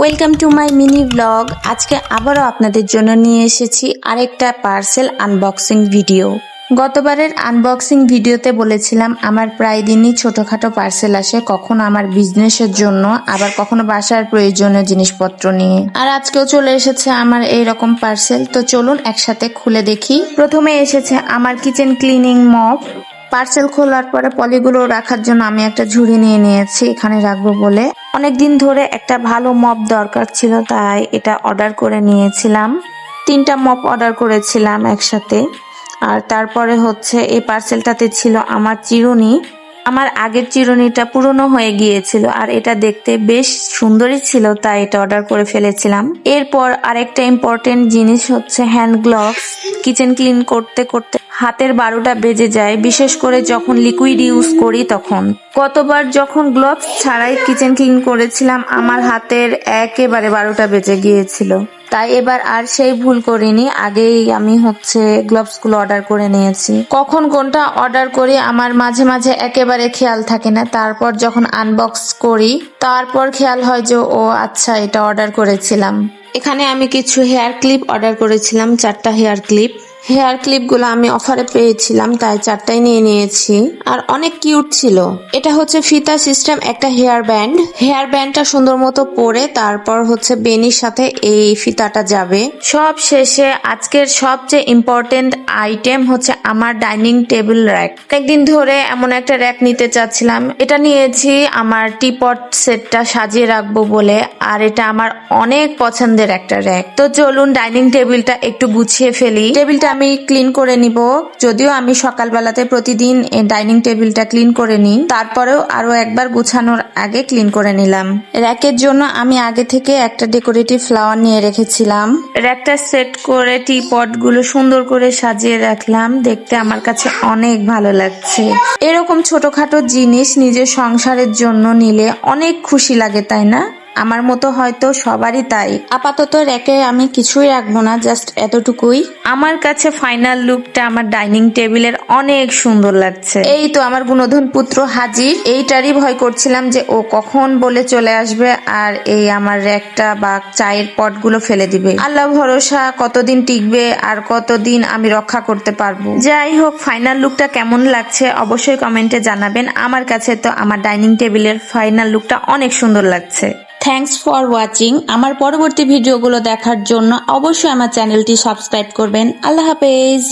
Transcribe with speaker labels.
Speaker 1: Welcome to my mini blog. আজকে আবারও আপনাদের জন্য নিয়ে এসেছি আরেকটা পার্সেল আনবক্সিং ভিডিও। গতবারের আনবক্সিং ভিডিওতে বলেছিলাম আমার প্রায় দিনই ছোটখাটো পার্সেল আসে, কখনো আমার বিজনেসের জন্য, আবার কখনো বাসার প্রয়োজনীয় জিনিসপত্র নিয়ে। আর আজকেও চলে এসেছে আমার এইরকম পার্সেল। তো চলুন একসাথে খুলে দেখি। প্রথমে এসেছে আমার কিচেন ক্লিনিং মপ। পার্সেল খোলার পরে পলিগুলো রাখার জন্য আমি একটা ঝুড়ি নিয়ে নিয়েছি এখানে রাখবো বলে। অনেকদিন ধরে একটা ভালো মপ দরকার ছিল, তাই এটা অর্ডার করে নিয়েছিলাম। 3টা মপ অর্ডার করেছিলাম একসাথে। আর তারপরে এই পার্সেলটাতে ছিল আমার চিরুনি। আমার আগের চিরুনিটা পুরনো হয়ে গিয়েছিল আর এটা দেখতে বেশ সুন্দরই ছিল, তাই এটা অর্ডার করে ফেলেছিলাম। এরপর আরেকটা ইম্পর্টেন্ট জিনিস হচ্ছে হ্যান্ড গ্লাভস। কিচেন ক্লিন করতে করতে হাতের 12টা বেজে যায়, বিশেষ করে যখন লিকুইড ইউজ করি তখন। গতবার যখন গ্লাভস ছাড়াই কিচেন ক্লিন করেছিলাম আমার হাতের একেবারে 12টা বেজে গিয়েছিল। তাই এবার আর সেই ভুল করিনি, আগেই আমি গ্লাভস গুলো অর্ডার করে নিয়েছি। কখন কোনটা অর্ডার করি আমার মাঝে মাঝে একেবারে খেয়াল থাকে না, তারপর যখন আনবক্স করি তারপর খেয়াল হয় যে ও আচ্ছা, এটা অর্ডার করেছিলাম। এখানে আমি কিছু হেয়ার ক্লিপ অর্ডার করেছিলাম, 4টা হেয়ার ক্লিপ। হেয়ার ক্লিপগুলো আমি অফারে পেয়েছিলাম, তাই 4টাই নিয়ে নিয়েছি। আর অনেক কিউট ছিল। এটা ফিতা সিস্টেম একটা হেয়ার ব্যান্ড। হেয়ার ব্যান্ডটা সুন্দর মতো পরে তারপর বেনির সাথে এই ফিতাটা যাবে। সব শেষে আজকের সবচেয়ে ইম্পর্টেন্ট আইটেম আমার ডাইনিং টেবিল র্যাক। অনেকদিন ধরে এমন একটা র্যাক নিতে চাচ্ছিলাম। এটা নিয়েছি আমার টিপট সেটটা সাজিয়ে রাখবো বলে, আর এটা আমার অনেক পছন্দের একটা র্যাক। তো চলুন ডাইনিং টেবিলটা একটু গুছিয়ে ফেলি। টেবিলটা আমি ক্লিন করে নিব। যদিও আমি সকালবেলাতে প্রতিদিন ডাইনিং টেবিলটা ক্লিন করে নিই, তারপরেও আরো একবার গুছানোর আগে ক্লিন করে নিলাম। র্যাকের জন্য আমি আগে থেকে একটা ডেকোরেটিভ ফ্লাওয়ার নিয়ে রেখেছিলাম। র্যাকটা সেট করে টি পট গুলো সুন্দর করে সাজিয়ে রাখলাম। দেখতে আমার কাছে অনেক ভালো লাগছে। এরকম ছোটখাটো জিনিস নিজের সংসারের জন্য নিলে অনেক খুশি লাগে, তাই না? আমার মতো হয়তো সবারই তাই। আপাতত র্যাকে আমি কিছুই রাখবো না, জাস্ট এতটুকুই। আমার কাছে ফাইনাল লুকটা আমার ডাইনিং টেবিলের অনেক সুন্দর লাগছে। এই তো আমার গুণধন পুত্র হাজির। এইটারই ভয় করছিলাম যে ও কখন বলে চলে আসবে আর এই আমার র্যাকটা বা চায়ের পটগুলো ফেলে দিবে। আল্লাহ ভরসা, কতদিন টিকবে আর কতদিন আমি রক্ষা করতে পারবো। যাই হোক, ফাইনাল লুকটা কেমন লাগছে অবশ্যই কমেন্টে জানাবেন। আমার কাছে তো আমার ডাইনিং টেবিলের ফাইনাল লুকটা অনেক সুন্দর লাগছে। Thanks for watching. আমার পরবর্তী ভিডিওগুলো দেখার জন্য অবশ্যই আমার চ্যানেলটি সাবস্ক্রাইব করবেন। আল্লাহ হাফেজ।